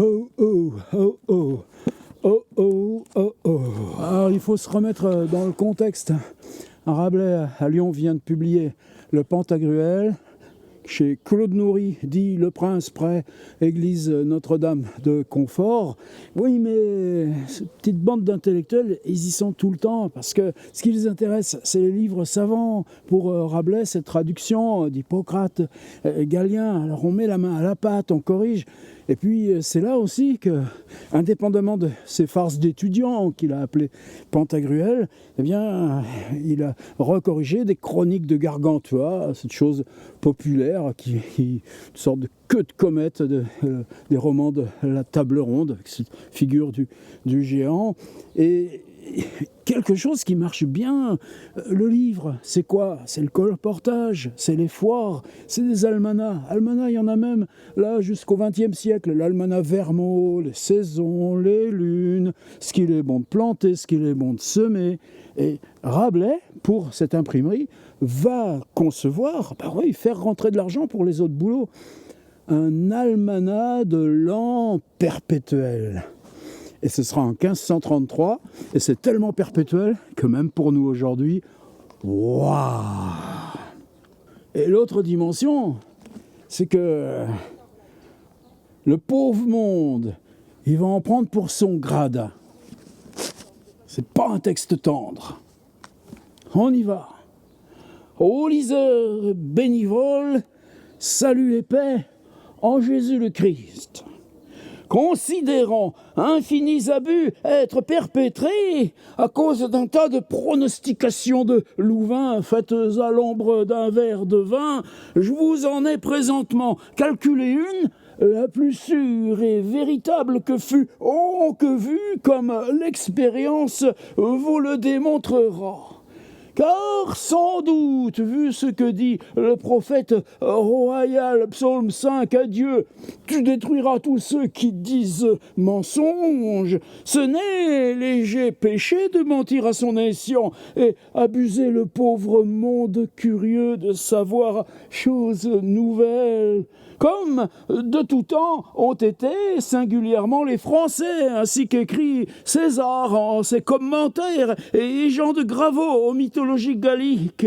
Oh oh, oh oh, oh oh, oh oh. Alors il faut se remettre dans le contexte. Rabelais à Lyon vient de publier Le Pantagruel. Chez Claude Nourry, dit Le Prince près église Notre-Dame de Confort. Oui, mais cette petite bande d'intellectuels, ils y sont tout le temps, parce que ce qui les intéresse, c'est les livres savants. Pour Rabelais, cette traduction d'Hippocrate, Galien, alors on met la main à la pâte, on corrige. Et puis c'est là aussi que, indépendamment de ces farces d'étudiants qu'il a appelées Pantagruel, eh bien, il a recorrigé des chroniques de Gargantua, cette chose populaire une sorte de queue de comète des romans de la table ronde, avec cette figure du géant. Et quelque chose qui marche bien, le livre, c'est quoi? C'est le colportage, c'est les foires, c'est des almanachs. Almanachs, il y en a même là jusqu'au XXe siècle. L'almanach Vermeaux, les saisons, les lunes, ce qu'il est bon de planter, ce qu'il est bon de semer. Et Rabelais, pour cette imprimerie, va concevoir, faire rentrer de l'argent pour les autres boulots. Un almanach de l'an perpétuel. Et ce sera en 1533, et c'est tellement perpétuel que même pour nous aujourd'hui, waouh! Et l'autre dimension, c'est que le pauvre monde, il va en prendre pour son gradin. C'est pas un texte tendre. On y va. Ô liseurs bénévoles, salut et paix en Jésus le Christ. Considérant infinis abus être perpétrés à cause d'un tas de pronostications de Louvain faites à l'ombre d'un verre de vin, je vous en ai présentement calculé une, la plus sûre et véritable que fût, que vue, comme l'expérience vous le démontrera. Car sans doute, vu ce que dit le prophète royal, psaume 5 à Dieu, tu détruiras tous ceux qui disent mensonge. Ce n'est léger péché de mentir à son escient et abuser le pauvre monde curieux de savoir choses nouvelles. Comme de tout temps ont été singulièrement les Français, ainsi qu'écrit César en ses commentaires et Jean de Graveau aux mythologies galliques.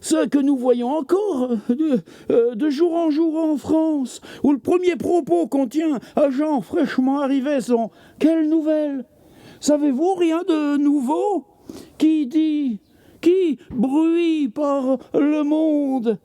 Ce que nous voyons encore de jour en jour en France, où le premier propos contient à gens fraîchement arrivés sont « Quelle nouvelle? Savez-vous rien de nouveau? Qui dit? Qui bruit par le monde ?»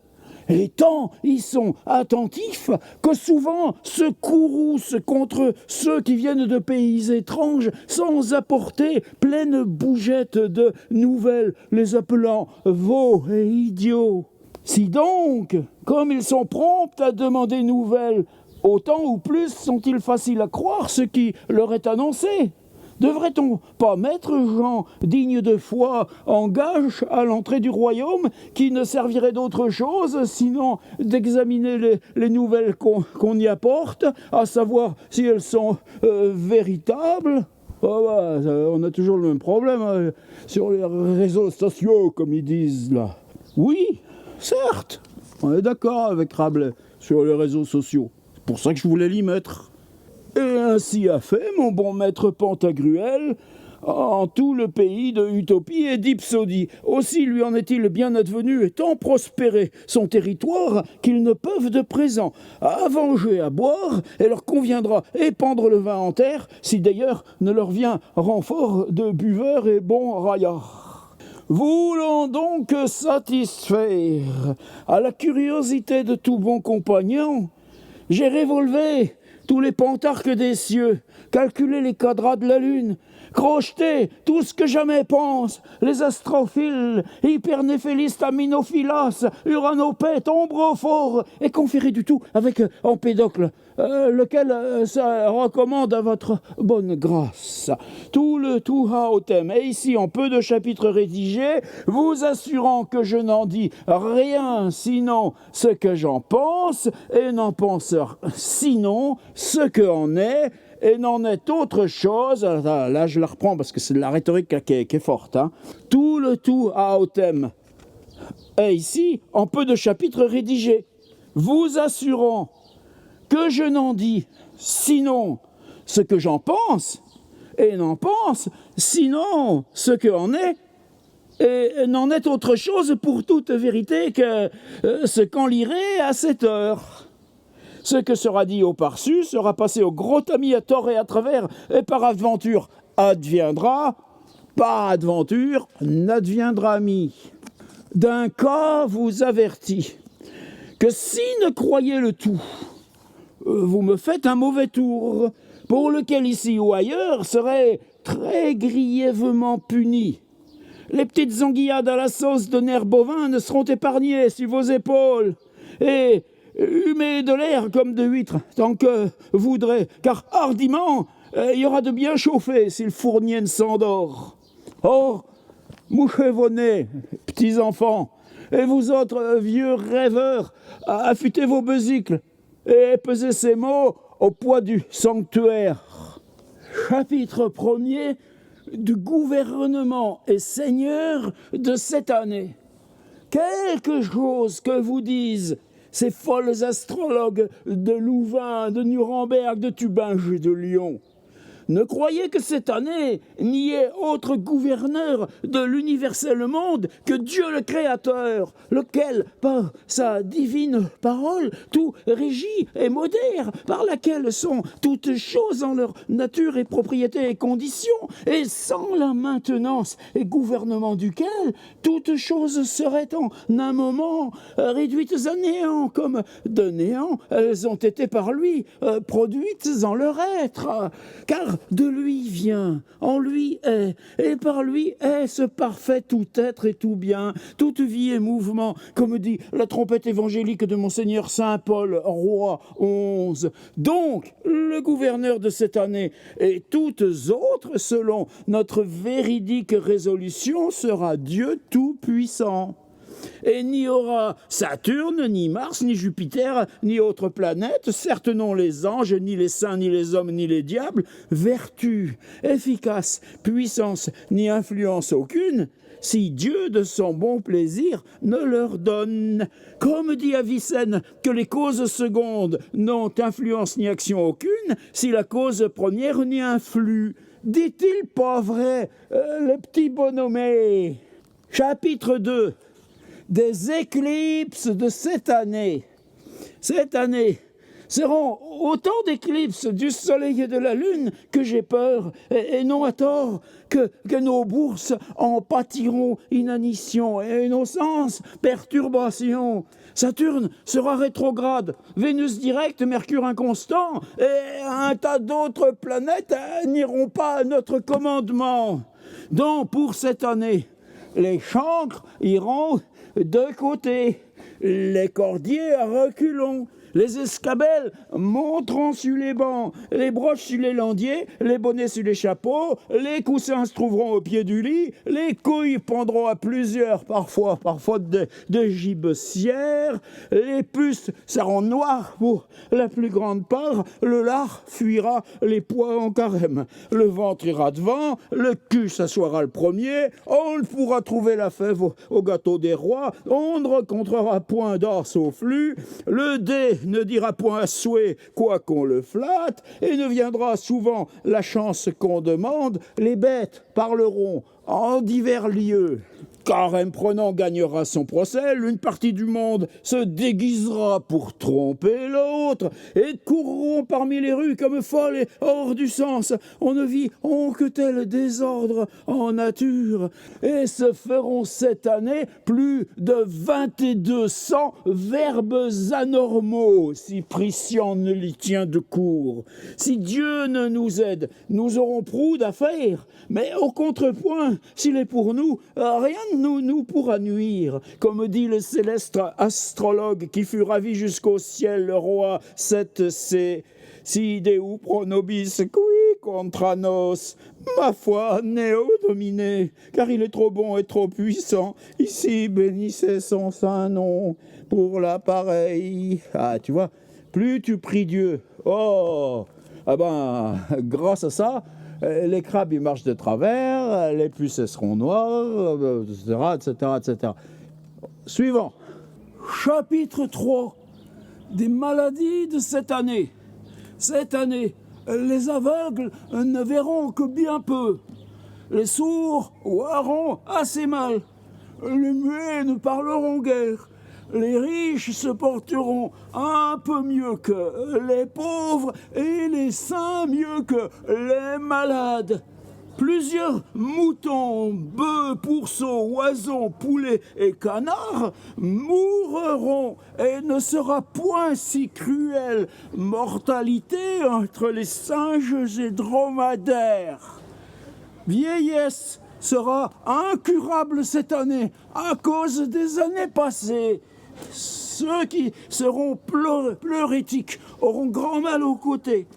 Les temps y sont attentifs que souvent se courroucent contre ceux qui viennent de pays étranges sans apporter pleine bougette de nouvelles, les appelant veaux et idiots. Si donc, comme ils sont prompts à demander nouvelles, autant ou plus sont-ils faciles à croire ce qui leur est annoncé? Devrait-on pas mettre gens dignes de foi en gage à l'entrée du royaume qui ne servirait d'autre chose sinon d'examiner les nouvelles qu'on y apporte, à savoir si elles sont véritables? On a toujours le même problème sur les réseaux sociaux, comme ils disent là. Oui, certes, on est d'accord avec Rabelais sur les réseaux sociaux. C'est pour ça que je voulais l'y mettre. Et ainsi a fait mon bon maître Pantagruel en tout le pays de Utopie et d'Ipsodie. Aussi lui en est-il bien advenu et tant prospéré son territoire qu'ils ne peuvent de présent avanger à boire et leur conviendra épandre le vin en terre, si d'ailleurs ne leur vient renfort de buveurs et bons raillards. Voulant donc satisfaire à la curiosité de tout bon compagnon, j'ai révolvé tous les pentarques des cieux, calculer les quadrats de la lune, crocheter tout ce que jamais pense, les astrophiles, hypernéphélistes, aminophilas, uranopètes, ombrophores, et conférer du tout avec Empédocle, lequel ça recommande à votre bonne grâce. Tout le tout à thème, et ici en peu de chapitres rédigés, vous assurant que je n'en dis rien sinon ce que j'en pense, et n'en pense sinon ce que en est, et n'en est autre chose. Là je la reprends parce que c'est de la rhétorique qui est forte. Tout le tout à thème, et ici en peu de chapitres rédigés, vous assurant que je n'en dis sinon ce que j'en pense, et n'en pense, sinon ce qu'en est, et n'en est autre chose pour toute vérité que ce qu'en lirait à cette heure. Ce que sera dit au parsu sera passé au gros tamis à tort et à travers, et par aventure adviendra, par aventure n'adviendra mis. D'un cas vous avertis, que si ne croyez le tout, vous me faites un mauvais tour, pour lequel ici ou ailleurs serait très grièvement puni. Les petites anguillades à la sauce de nerfs bovins ne seront épargnées sur vos épaules, et humées de l'air comme de huîtres, tant que voudrez, car hardiment, il y aura de bien chauffé si le fournier ne s'endort. Or, mouchez vos nez, petits enfants, et vous autres vieux rêveurs, affûtez vos besicles, et pesez ces mots au poids du sanctuaire. Chapitre 1er du gouvernement et seigneur de cette année. Quelque chose que vous disent ces folles astrologues de Louvain, de Nuremberg, de Tubinge et de Lyon. Ne croyez que cette année n'y ait autre gouverneur de l'universel monde que Dieu le Créateur, lequel, par sa divine parole, tout régit et modère, par laquelle sont toutes choses en leur nature et propriété et conditions, et sans la maintenance et gouvernement duquel toutes choses seraient en un moment réduites à néant, comme de néant elles ont été par lui produites en leur être. Car de lui vient, en lui est, et par lui est ce parfait tout être et tout bien, toute vie et mouvement, comme dit la trompette évangélique de Monseigneur Saint Paul, roi 11. Donc, le gouverneur de cette année et toutes autres, selon notre véridique résolution, sera Dieu Tout-Puissant. Et n'y aura Saturne, ni Mars, ni Jupiter, ni autre planète, certes non les anges, ni les saints, ni les hommes, ni les diables, vertu, efficace, puissance, ni influence aucune, si Dieu de son bon plaisir ne leur donne. Comme dit Avicenne que les causes secondes n'ont influence ni action aucune, si la cause première n'y influe. Dit-il pas vrai, le petit bonhommé? Chapitre 2 des éclipses de cette année. Cette année seront autant d'éclipses du soleil et de la lune que j'ai peur, et non à tort, que nos bourses en pâtiront inanition et nos sens perturbation. Saturne sera rétrograde, Vénus directe, Mercure inconstant, et un tas d'autres planètes n'iront pas à notre commandement. Donc pour cette année, les chancres iront de côté, les cordiers à reculons, les escabelles monteront sur les bancs, les broches sur les landiers, les bonnets sur les chapeaux, les coussins se trouveront au pied du lit, les couilles pendront à plusieurs, parfois par faute de gibecière, les puces seront noires pour la plus grande part, le lard fuira les pois en carême, le ventre ira devant, le cul s'assoira le premier, on ne pourra trouver la fève au gâteau des rois, on ne rencontrera point d'os au flux, le dé ne dira point à souhait quoi qu'on le flatte, et ne viendra souvent la chance qu'on demande, les bêtes parleront en divers lieux. Carême prenant gagnera son procès, l'une partie du monde se déguisera pour tromper l'autre, et courront parmi les rues comme folles et hors du sens. On ne vit que tel désordre en nature, et se feront cette année plus de 2200 verbes anormaux, si Priscian ne l'y tient de court. Si Dieu ne nous aide, nous aurons proud à faire, mais au contrepoint, s'il est pour nous, rien nous pourra nuire. Comme dit le céleste astrologue qui fut ravi jusqu'au ciel, le roi 7C, si Deu pro nobis qui contra nos, ma foi, Néo dominé, car il est trop bon et trop puissant. Ici, bénissez son saint nom pour l'appareil. Ah, tu vois, plus tu pries Dieu, grâce à ça, les crabes, ils marchent de travers, les puces, elles seront noires, etc. Suivant. Chapitre 3 des maladies de cette année. Cette année, Les aveugles ne verront que bien peu. Les sourds voiront assez mal. Les muets ne parleront guère. Les riches se porteront un peu mieux que les pauvres et les saints mieux que les malades. Plusieurs moutons, bœufs, pourceaux, oisons, poulets et canards mourront et ne sera point si cruelle mortalité entre les singes et dromadaires. Vieillesse sera incurable cette année à cause des années passées. Ceux qui seront pleurétiques auront grand mal aux côtés.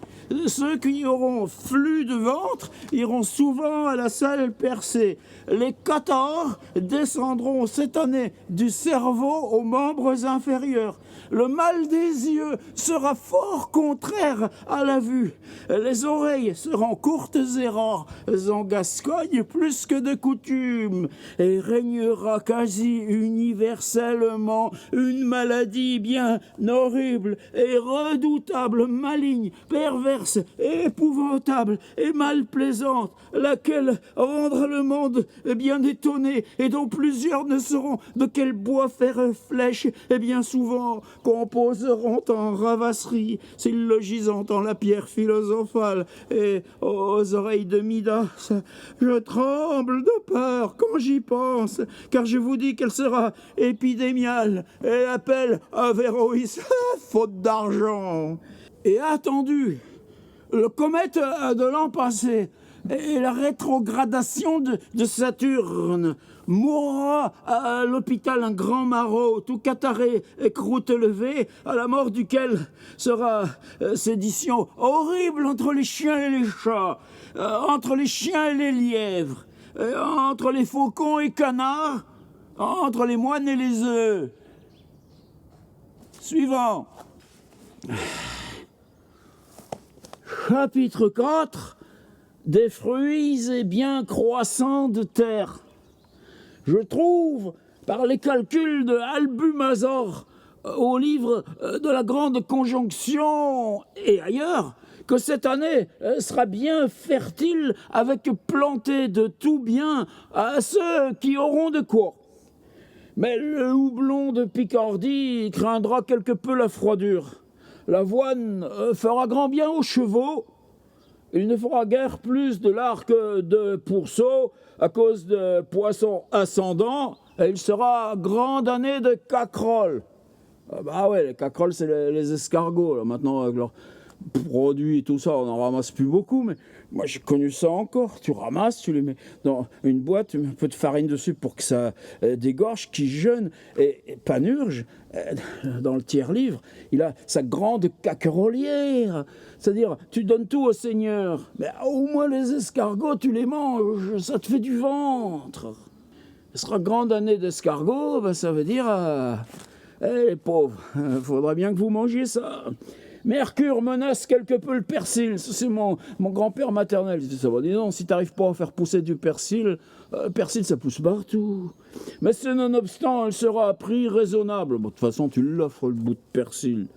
Ceux qui auront flux de ventre iront souvent à la salle percée. Les catarrhes descendront cette année du cerveau aux membres inférieurs. Le mal des yeux sera fort contraire à la vue. Les oreilles seront courtes et rares en Gascogne plus que de coutume. Et régnera quasi universellement une maladie bien horrible et redoutable, maligne, perverse, épouvantable et malplaisante, laquelle rendra le monde bien étonné et dont plusieurs ne sauront de quel bois faire flèche et bien souvent composeront en ravasserie, syllogisant en la pierre philosophale et aux oreilles de Midas. Je tremble de peur quand j'y pense, car je vous dis qu'elle sera épidémiale et appelle Averroès, faute d'argent. Et attendu, le comète de l'an passé et la rétrogradation de Saturne mourra à l'hôpital un grand maraud, tout catarré et croûte levée, à la mort duquel sera sédition horrible entre les chiens et les chats, entre les chiens et les lièvres, entre les faucons et canards, entre les moines et les œufs. Suivant. Chapitre 4. Des fruits et biens croissants de terre. Je trouve, par les calculs de Albumazor, au livre de la Grande Conjonction et ailleurs, que cette année sera bien fertile avec planter de tout bien à ceux qui auront de quoi. Mais le houblon de Picardie craindra quelque peu la froidure. L'avoine fera grand bien aux chevaux. Il ne fera guère plus de lard que de pourceaux à cause de poissons ascendants, et il sera grande année de cacroles. Ah bah ouais, les cacroles, c'est les escargots, là, maintenant, avec leurs produits et tout ça, on n'en ramasse plus beaucoup, mais moi j'ai connu ça encore. Tu ramasses, tu les mets dans une boîte, tu mets un peu de farine dessus pour que ça dégorge, qui jeûne, et Panurge, dans le tiers-livre, il a sa grande caquerolière. C'est-à-dire, tu donnes tout au Seigneur, mais au moins les escargots, tu les manges, ça te fait du ventre. Ce sera grande année d'escargots, ben ça veut dire, les pauvres, faudra bien que vous mangiez ça. Mercure menace quelque peu le persil. C'est mon grand-père maternel. Ça va, dis donc, si t'arrives pas à faire pousser du persil, persil ça pousse partout. Mais c'est nonobstant, elle sera à prix raisonnable. Bon, de toute façon, tu l'offres le bout de persil.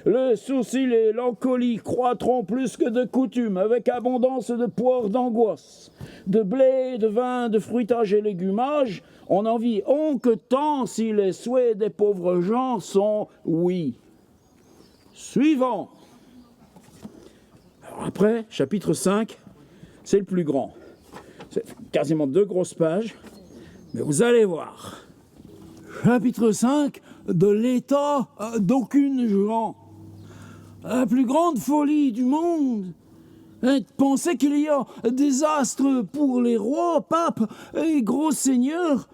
Le sourcil et l'encolie croîtront plus que de coutume, avec abondance de poires d'angoisse, de blé, de vin, de fruitage et légumage. On en vit que tant si les souhaits des pauvres gens sont oui. Suivant. Alors après, chapitre 5, c'est le plus grand. C'est quasiment 2 grosses pages, mais vous allez voir. Chapitre 5, de l'état d'aucune gens. La plus grande folie du monde est de penser qu'il y a des astres pour les rois, papes et gros seigneurs,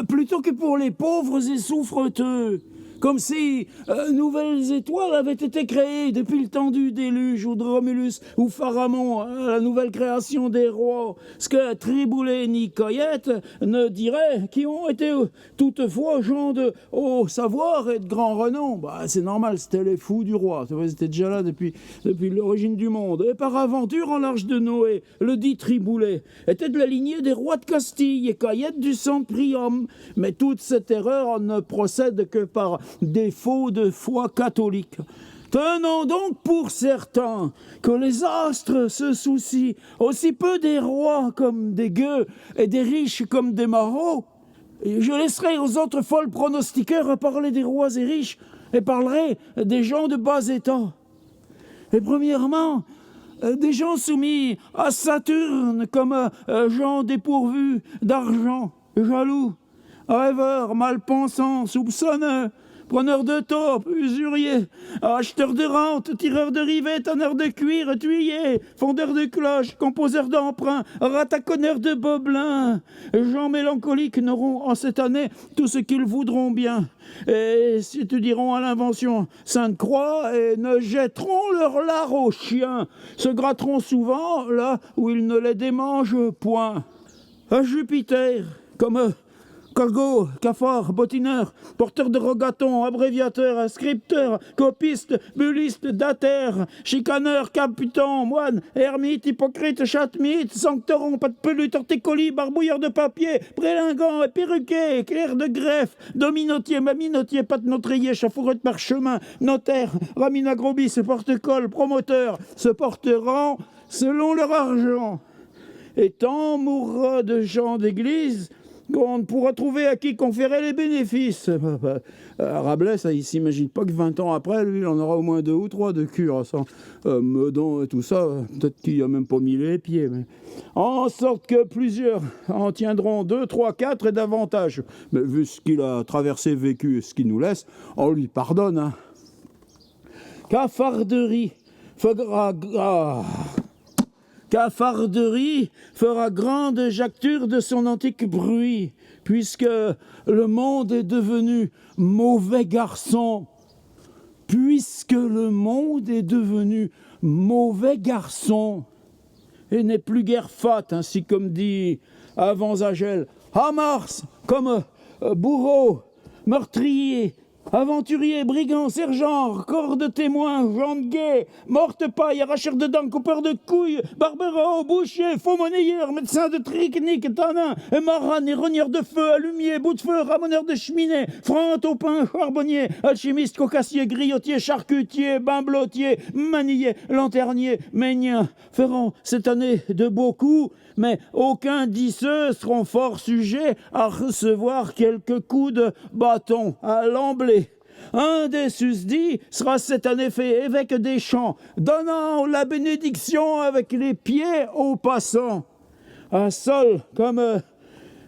plutôt que pour les pauvres et souffreteux. Comme si nouvelles étoiles avaient été créées depuis le temps du déluge, ou de Romulus, ou Pharamond, la nouvelle création des rois. Ce que Triboulet ni Coyette ne diraient, qui ont été toutefois gens de haut savoir et de grand renom. Bah, c'est normal, c'était les fous du roi. Ils étaient déjà là depuis l'origine du monde. Et par aventure, en l'âge de Noé, le dit Triboulet était de la lignée des rois de Castille et Coyette du sang Priam. Mais toute cette erreur ne procède que par défaut de foi catholique. Tenons donc pour certain que les astres se soucient aussi peu des rois comme des gueux et des riches comme des marauds. Et je laisserai aux autres folles pronostiqueurs parler des rois et riches et parlerai des gens de bas état. Et premièrement, des gens soumis à Saturne comme gens dépourvus d'argent, jaloux, rêveurs, malpensants, soupçonneux, preneurs de taupes, usuriers, acheteurs de rentes, tireurs de rivets, tanneurs de cuir, tuyers, fondeurs de cloches, composeurs d'emprunts, rataconneurs de bobelins. Gens mélancoliques n'auront en cette année tout ce qu'ils voudront bien, et s'étudieront à l'invention Sainte-Croix et ne jetteront leur lard aux chiens, se gratteront souvent là où ils ne les démangent point. À Jupiter, comme cargo, cafard, bottineur, porteur de rogatons, abréviateur, inscripteur, copiste, bulliste, datère, chicaneur, caputan, moine, ermite, hypocrite, chatmite, sancteron, pas de pelu, torticolis, barbouilleur de papier, prélingant, perruquet, clerc de greffe, dominotier, maminotier, patenotrier, chafoureux de parchemin, notaire, raminagrobis, porte-colle, promoteur, se porteront selon leur argent. Et tant mourra de gens d'église qu'on ne pourra trouver à qui conférer les bénéfices. Rabelais, ça, il ne s'imagine pas que 20 ans après, lui, il en aura au moins 2 ou 3 de cure. Sans Meudon et tout ça, peut-être qu'il n'a même pas mis les pieds. Mais... En sorte que plusieurs en tiendront 2, 3, 4 et davantage. Mais vu ce qu'il a traversé, vécu et ce qu'il nous laisse, on lui pardonne. Hein. Cafarderie Cafarderie fera grande jacture de son antique bruit, puisque le monde est devenu mauvais garçon. Puisque le monde est devenu mauvais garçon, et n'est plus guère fat, ainsi comme dit Avanzagel. À Mars, comme bourreau, meurtrier, aventurier, brigand, sergent, corps de témoin, gens de guet, morte-paille, arracheur de dents, coupeur de couilles, barbereau, boucher, faux monnayeur, médecin de technique, tanin, maran, rogneur de feu, allumier, bout de feu, ramoneur de cheminée, franc au pain, charbonnier, alchimiste, cocassier, griotier, charcutier, bimbelotier, manier, lanternier, ménien, feront cette année de beaux coups, mais aucun d'iceux seront fort sujets à recevoir quelques coups de bâton à l'emblée. Un des susdits sera cette année fait évêque des champs, donnant la bénédiction avec les pieds aux passants. Un sol comme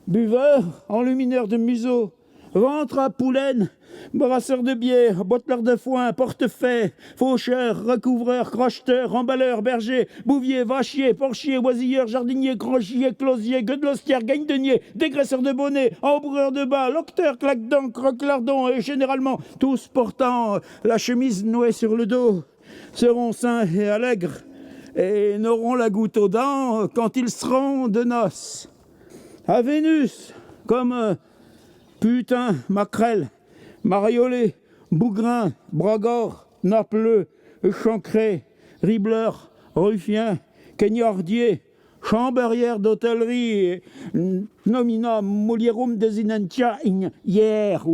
buveur, enlumineur de museau, ventre à poulaine, brasseur de bière, botteleur de foin, portefaix, faucheur, recouvreur, crocheteur, emballeur, berger, bouvier, vachier, porchier, oisilleur, jardinier, crochier, closier, gueudelostière, gagne-denier, dégraisseur de bonnet, embreur de bas, locteur, claque-dents, croque-lardon, et généralement tous portant la chemise nouée sur le dos, seront sains et allègres, et n'auront la goutte aux dents quand ils seront de noces. À Vénus, comme putain, maquerelle, mariolet, bougrin, bragor, napeleux, chancré, ribleur, ruffien, cagnardier, chamberière d'hôtellerie, nomina mulierum desinentia hier,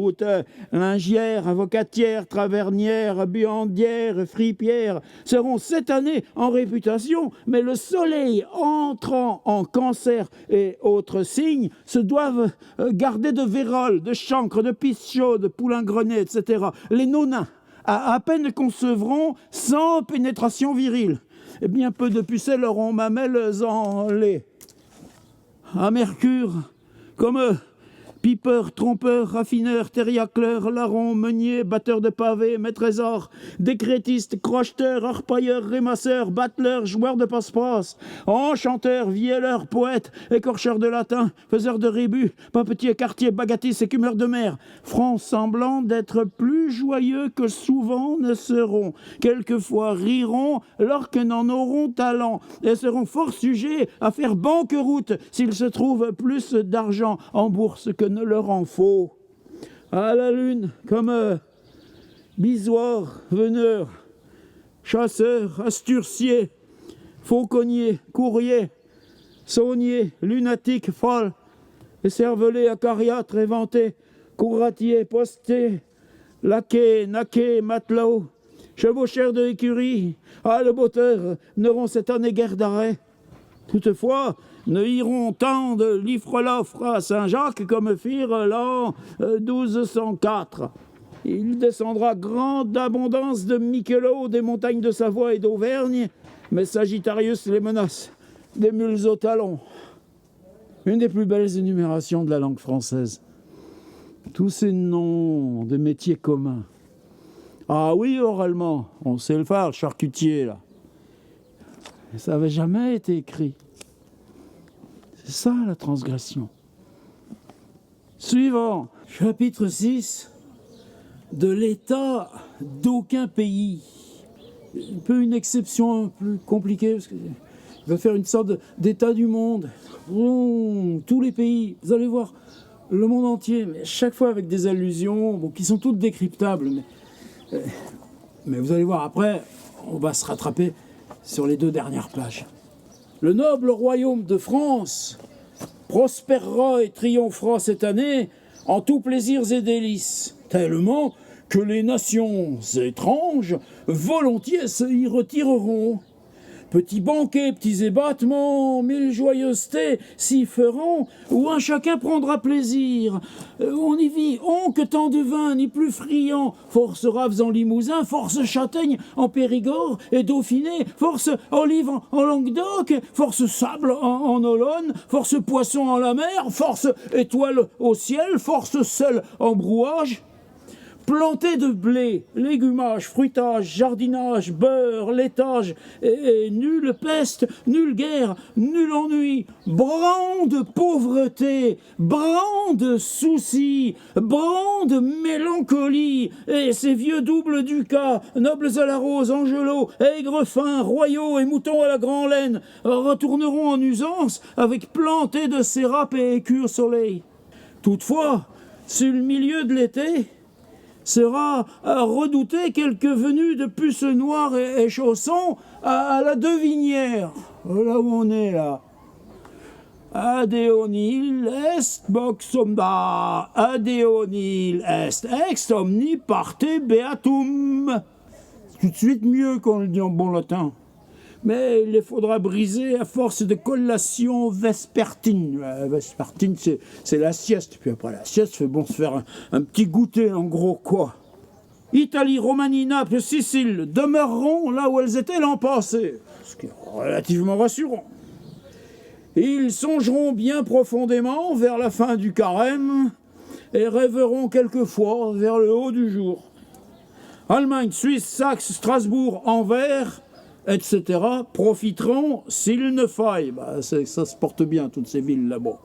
lingière, avocatière, tavernière, buandière, fripière, seront cette année en réputation, mais le soleil entrant en cancer et autres signes se doivent garder de vérole, de chancre, de pisse chaude, de poulain-grenet, etc. Les nonins, à peine concevront sans pénétration virile. Et bien peu de pucelles auront mamelles en lait. À Mercure, comme pipeur, trompeur, raffineur, terriacleur, larron, meunier, batteur de pavés, maîtrésor, décrétiste, crocheteur, harpailleur, rémasseur, battleur, joueur de passe-passe, enchanteur, vielleur, poète, écorcheur de latin, faiseur de rébus, papetier, quartier, bagatiste, écumeur de mer, feront semblant d'être plus joyeux que souvent ne seront, quelquefois riront lorsque n'en auront talent, et seront fort sujets à faire banqueroute s'il se trouve plus d'argent en bourse que ne leur en faut. À la lune, comme bisoir, veneur, chasseur, asturcier, fauconnier, courrier, saunier, lunatique, folle, écervelé, acariâtre, éventé, couratier, posté, laquais, naquet, matelot, chevaucheurs de l'écurie, le botteur n'auront cette année guère d'arrêt. Toutefois, ne iront tant de l'Ifre-l'Offre à Saint-Jacques comme firent l'an 1204. Il descendra grande abondance de Miquelot des montagnes de Savoie et d'Auvergne, mais Sagittarius les menace des mules au talon. Une des plus belles énumérations de la langue française. Tous ces noms de métiers communs. Ah oui, oralement, on sait le faire, le charcutier, là. Mais ça n'avait jamais été écrit. C'est ça, la transgression. Suivant, chapitre 6, de l'état d'aucun pays. Un peu une exception un peu compliquée, parce qu'il va faire une sorte d'état du monde. Tous les pays, vous allez voir, le monde entier, mais chaque fois avec des allusions qui sont toutes décryptables. Mais vous allez voir, après, on va se rattraper sur les 2 dernières pages. Le noble royaume de France prospérera et triomphera cette année en tous plaisirs et délices, tellement que les nations étranges volontiers y retireront. Petits banquets, petits ébattements, 1000 joyeusetés s'y feront, où un chacun prendra plaisir. On y vit, que tant de vin, ni plus friand, force raves en Limousin, force châtaignes en Périgord et Dauphiné, force olives en Languedoc, force sable en Olonne, force poisson en la mer, force étoiles au ciel, force sel en brouage. Planté de blé, légumage, fruitage, jardinage, beurre, laitage, et nulle peste, nulle guerre, nul ennui, bran de pauvreté, bran de soucis, bran de mélancolie, et ces vieux doubles ducats, nobles à la rose, angelots, aigres fins, royaux et moutons à la grand laine, retourneront en usance avec planté de sérapes et écus au soleil. Toutefois, sur le milieu de l'été, sera à redouter quelques venues de puces noires et chaussons à la Devinière, là où on est là. Adeonil est boxomda, adeonil est ex omni parte beatum. Tout de suite mieux qu'on le dit en bon latin. Mais il les faudra briser à force de collation vespertine. Vespertine, c'est la sieste. Puis après la sieste, c'est bon se faire un petit goûter, en gros, quoi. Italie, Roumanie, Naples, Sicile demeureront là où elles étaient l'an passé. Ce qui est relativement rassurant. Ils songeront bien profondément vers la fin du carême et rêveront quelquefois vers le haut du jour. Allemagne, Suisse, Saxe, Strasbourg, Anvers, etc., profiteront s'il ne faille. Ça se porte bien, toutes ces villes là-bas.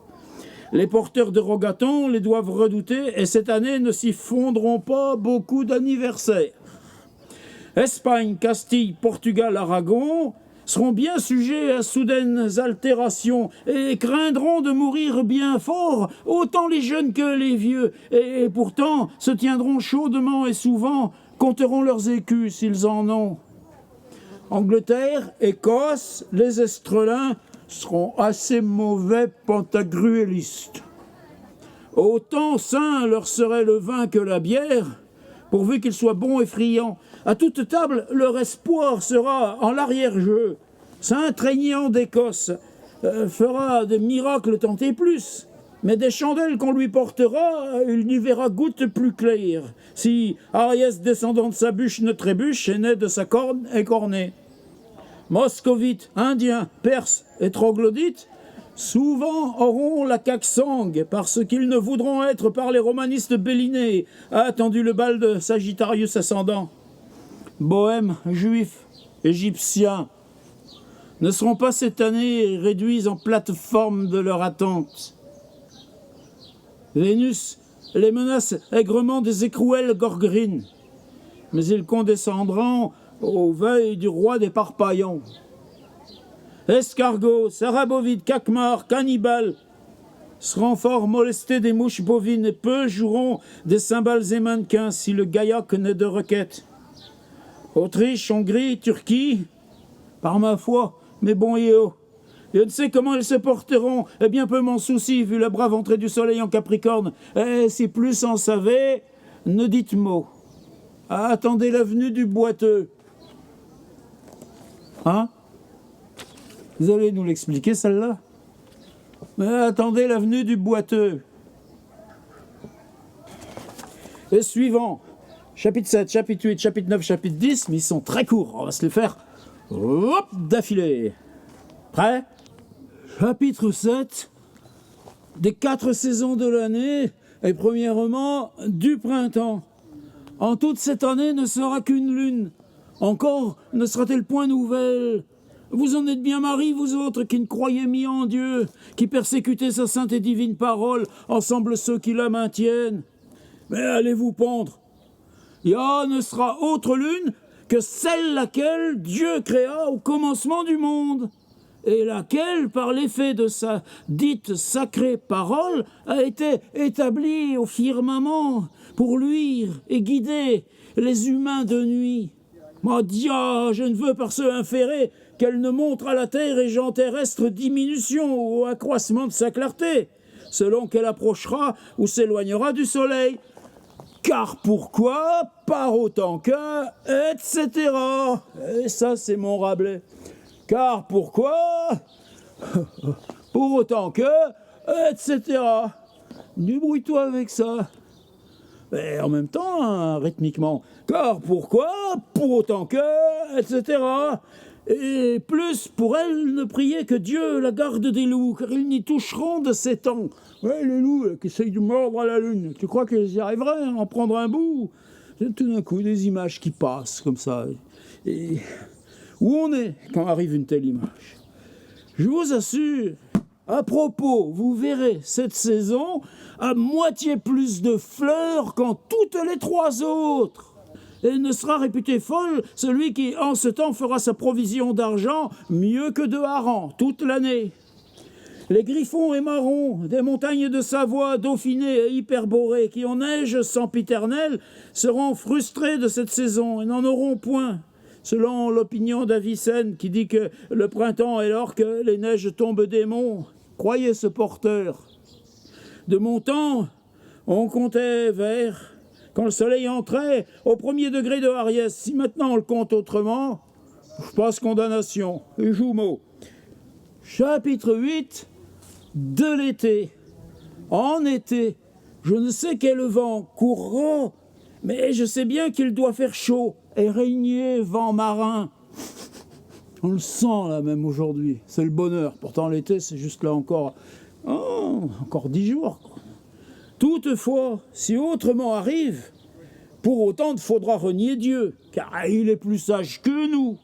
Les porteurs de rogatons les doivent redouter et cette année ne s'y fondront pas beaucoup d'anniversaires. Espagne, Castille, Portugal, Aragon seront bien sujets à soudaines altérations et craindront de mourir bien fort, autant les jeunes que les vieux, et pourtant se tiendront chaudement et souvent, compteront leurs écus s'ils en ont. Angleterre, Écosse, les Estrelins seront assez mauvais pantagruélistes. Autant sain leur serait le vin que la bière, pourvu qu'il soit bon et friand. À toute table, leur espoir sera en l'arrière-jeu. Saint-Tréignan d'Écosse fera des miracles tant et plus, mais des chandelles qu'on lui portera, il n'y verra goutte plus claire. Si Ariès, descendant de sa bûche, ne trébuche et naît de sa corne écornée. Moscovites, Indiens, Perses et troglodytes souvent auront la caque-sangue parce qu'ils ne voudront être par les romanistes bélinés, a attendu le bal de Sagittarius ascendant. Bohèmes, juifs, égyptiens ne seront pas cette année réduits en plateforme de leur attente. Vénus les menace aigrement des écrouelles gorgrines, mais ils condescendront aux veilles du roi des parpaillons. Escargots, sarabovides, cacmars, cannibales seront fort molestés des mouches bovines et peu joueront des cymbales et mannequins si le gaillac naît de requêtes. Autriche, Hongrie, Turquie, par ma foi, mes bons Yéo, je ne sais comment ils se porteront, et bien peu m'en soucie, vu la brave entrée du soleil en Capricorne. Et si plus en savez, ne dites mot. Attendez la venue du boiteux. Hein? Vous allez nous l'expliquer, celle-là? Attendez la venue du boiteux. Et suivant. Chapitre 7, chapitre 8, chapitre 9, chapitre 10, mais ils sont très courts. On va se les faire d'affilée. Prêt? Chapitre 7. Des 4 saisons de l'année, et premièrement, du printemps. En toute cette année ne sera qu'une lune. Encore ne sera-t-elle point nouvelle. Vous en êtes bien maris, vous autres, qui ne croyez mis en Dieu, qui persécutez sa sainte et divine parole, ensemble ceux qui la maintiennent. Mais allez vous pendre. Il ne sera autre lune que celle laquelle Dieu créa au commencement du monde, et laquelle, par l'effet de sa dite sacrée parole, a été établie au firmament pour luire et guider les humains de nuit. Moi, dia, je ne veux par ce inférer qu'elle ne montre à la terre et gens terrestres diminution ou accroissement de sa clarté, selon qu'elle approchera ou s'éloignera du soleil. Car pourquoi, par autant que, etc. Et ça, c'est mon Rabelais. Car pourquoi, pour autant que, etc. Débrouille-toi avec ça. Mais en même temps, hein, rythmiquement. Car pourquoi, pour autant que, etc. Et plus pour elle ne prier que Dieu la garde des loups, car ils n'y toucheront de ces temps. Ouais, les loups qui essayent de mordre à la lune. Tu crois qu'ils y arriveraient à en prendre un bout? C'est tout d'un coup des images qui passent comme ça. Et où on est quand arrive une telle image? Je vous assure, à propos, vous verrez cette saison à moitié plus de fleurs qu'en toutes les 3 autres. Et ne sera réputé folle celui qui, en ce temps, fera sa provision d'argent mieux que de harengs toute l'année. Les griffons et marrons des montagnes de Savoie, Dauphiné et Hyperborée, qui ont neige sempiternelle, seront frustrés de cette saison et n'en auront point. Selon l'opinion d'Avicenne, qui dit que le printemps est lors que les neiges tombent des monts. Croyez ce porteur. De mon temps, on comptait vers, quand le soleil entrait, au 1er degré de Ariès. Si maintenant on le compte autrement, je passe condamnation. Et Joumeau. Chapitre 8 de l'été. En été, je ne sais quel vent courra, mais je sais bien qu'il doit faire chaud et régner vent marin. On le sent là même aujourd'hui, c'est le bonheur. Pourtant l'été c'est juste là encore 10 jours. Quoi. Toutefois, si autrement arrive, pour autant il faudra renier Dieu, car il est plus sage que nous.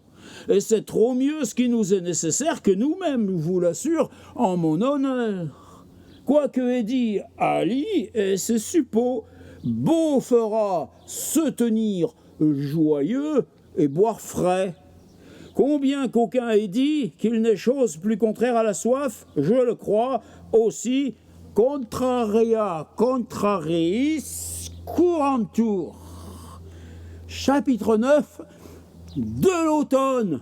Et c'est trop mieux ce qui nous est nécessaire que nous-mêmes, je vous l'assure, en mon honneur. Quoique ait dit Ali et ses suppôts, beau fera se tenir joyeux et boire frais. Combien qu'aucun ait dit qu'il n'est chose plus contraire à la soif, je le crois aussi, contraria contrariis courantur. Chapitre 9 de l'automne.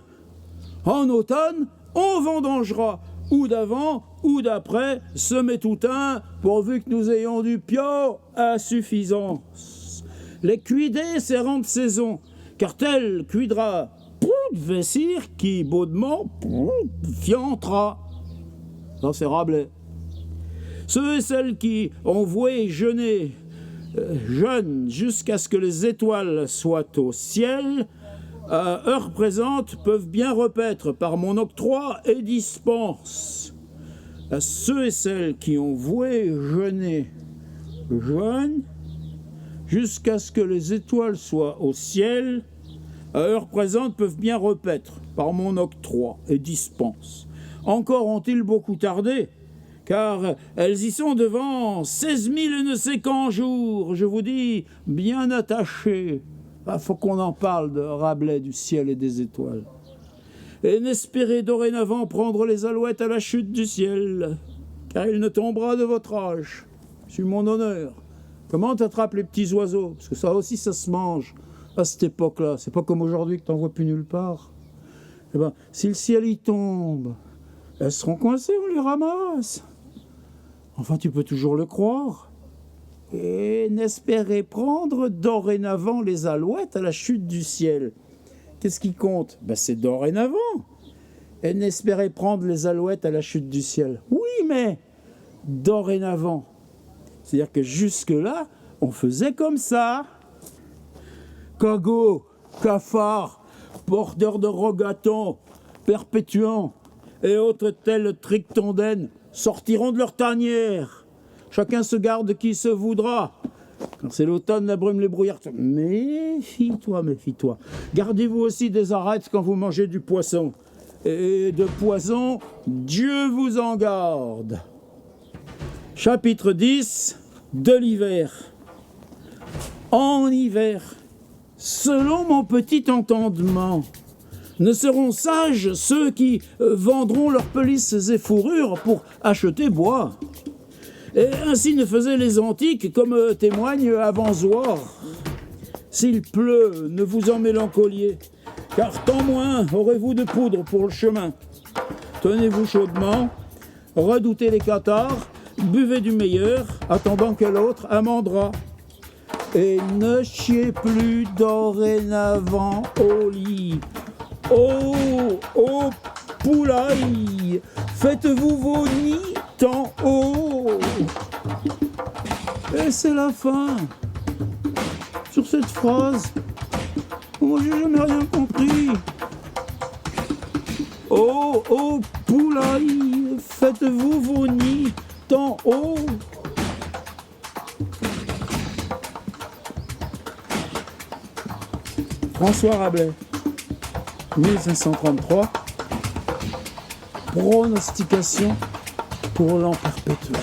En automne, on vendangera, ou d'avant ou d'après, semer tout un, pourvu que nous ayons du pio à suffisance. Les cuidés seront de saison, car tel cuidra vessir qui baudement fiantera. Ça c'est Rabelais. Ceux et celles qui ont voué jeûner jeûnent jusqu'à ce que les étoiles soient au ciel, à heure présente peuvent bien repaître par mon octroi et dispense. À ceux et celles qui ont voué jeûner jeûnent jusqu'à ce que les étoiles soient au ciel, à heure présente peuvent bien repaître par mon octroi et dispense. Encore ont-ils beaucoup tardé, car elles y sont devant 16 000 ne sais quand jours, je vous dis, bien attachées. Il faut qu'on en parle de Rabelais, du ciel et des étoiles. Et n'espérez dorénavant prendre les alouettes à la chute du ciel, car il ne tombera de votre âge, sur mon honneur. Comment t'attrapes les petits oiseaux? Parce que ça aussi, ça se mange à cette époque-là. C'est pas comme aujourd'hui que t'en vois plus nulle part. Eh ben, si le ciel y tombe, elles seront coincées, on les ramasse. Enfin, tu peux toujours le croire. et n'espérez prendre dorénavant les alouettes à la chute du ciel. Qu'est-ce qui compte? Ben, c'est dorénavant. Et n'espérez prendre les alouettes à la chute du ciel. Oui, mais dorénavant. C'est-à-dire que jusque-là, on faisait comme ça. Cagots, cafards, porteurs de rogatons, perpétuants et autres tels trictondènes sortiront de leur tanière. Chacun se garde qui se voudra. Quand c'est l'automne, la brume, les brouillards. Méfie-toi, méfie-toi. Gardez-vous aussi des arêtes quand vous mangez du poisson. Et de poison, Dieu vous en garde. Chapitre 10 de l'hiver. En hiver, selon mon petit entendement, ne seront sages ceux qui vendront leurs pelisses et fourrures pour acheter bois. Et ainsi ne faisaient les antiques, comme témoigne Avanzoar. S'il pleut, ne vous en mélancoliez, car tant moins aurez-vous de poudre pour le chemin. Tenez-vous chaudement, redoutez les catarrhes, buvez du meilleur, attendant que l'autre amendera. Et ne chiez plus dorénavant au lit. Ô poulaille, faites-vous vos nids tant haut. Et c'est la fin. Sur cette phrase, moi j'ai jamais rien compris. Ô poulaille, faites-vous vos nids tant haut. François Rabelais, 1533, pronostication pour l'an perpétuel.